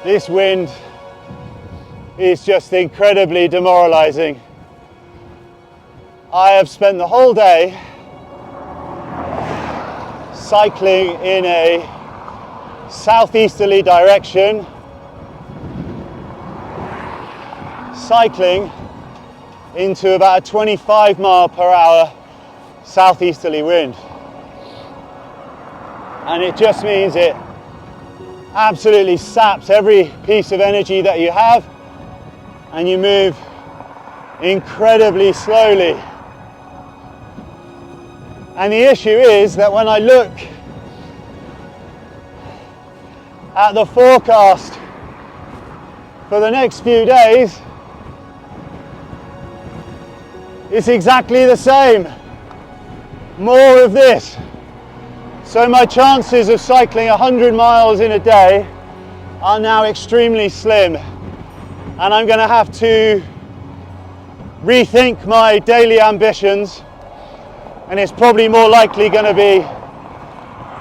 This wind is just incredibly demoralizing. I have spent the whole day cycling in a southeasterly direction, cycling into about a 25 mile per hour southeasterly wind. And it just means it absolutely saps every piece of energy that you have, and you move incredibly slowly. And the issue is that when I look at the forecast for the next few days, it's exactly the same. More of this. So my chances of cycling 100 miles in a day are now extremely slim, and I'm going to have to rethink my daily ambitions, and it's probably more likely going to be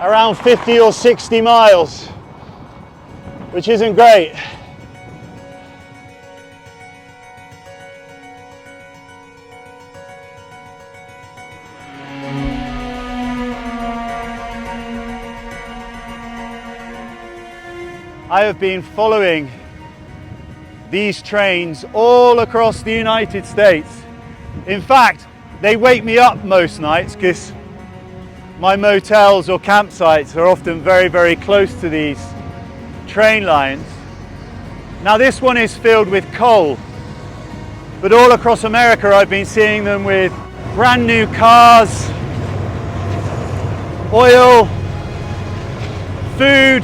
around 50 or 60 miles, which isn't great. I have been following these trains all across the United States. In fact, they wake me up most nights because my motels or campsites are often very, very close to these train lines. Now this one is filled with coal, but all across America I've been seeing them with brand new cars, oil, food,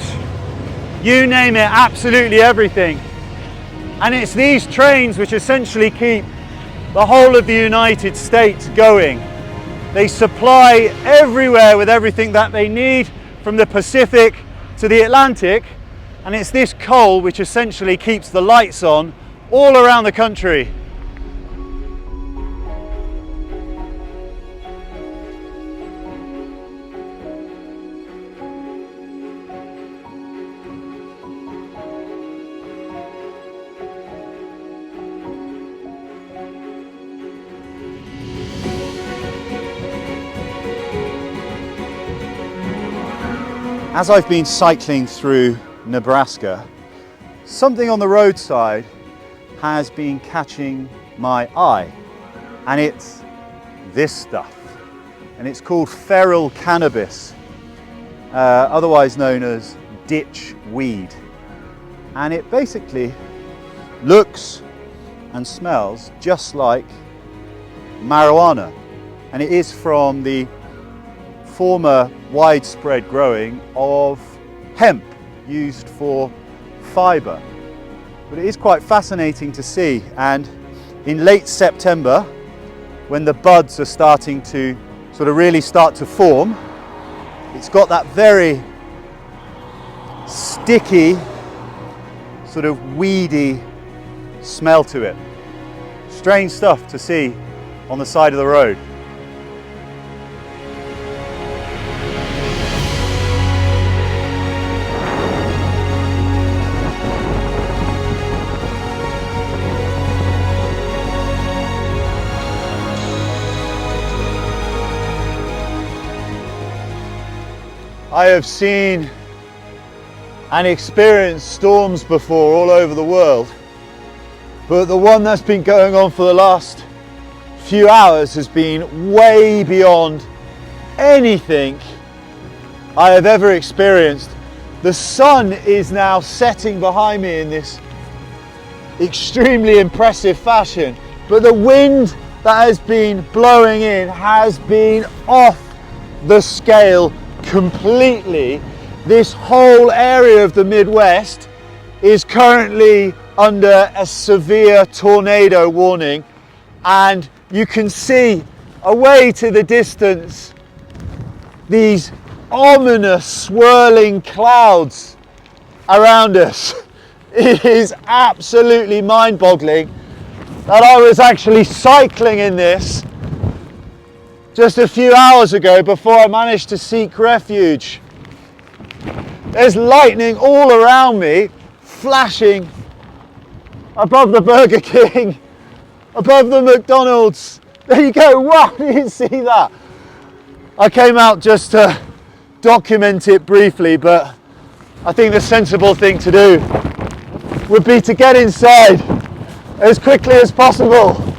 you name it, absolutely everything. And it's these trains which essentially keep the whole of the United States going. They supply everywhere with everything that they need, from the Pacific to the Atlantic, and it's this coal which essentially keeps the lights on all around the country. As I've been cycling through Nebraska, something on the roadside has been catching my eye, and it's this stuff, and it's called feral cannabis, otherwise known as ditch weed, and it basically looks and smells just like marijuana, and it is from the former widespread growing of hemp used for fibre. But it is quite fascinating to see, and in late September, when the buds are starting to sort of really start to form, it's got that very sticky, sort of weedy smell to it. Strange stuff to see on the side of the road. I have seen and experienced storms before all over the world, but the one that's been going on for the last few hours has been way beyond anything I have ever experienced. The sun is now setting behind me in this extremely impressive fashion, but the wind that has been blowing in has been off the scale completely. This whole area of the Midwest is currently under a severe tornado warning, and you can see away to the distance these ominous swirling clouds around us. It is absolutely mind-boggling that I was actually cycling in this just a few hours ago before I managed to seek refuge. There's lightning all around me, flashing above the Burger King, above the McDonald's. There you go, wow, you didn't see that. I came out just to document it briefly, but I think the sensible thing to do would be to get inside as quickly as possible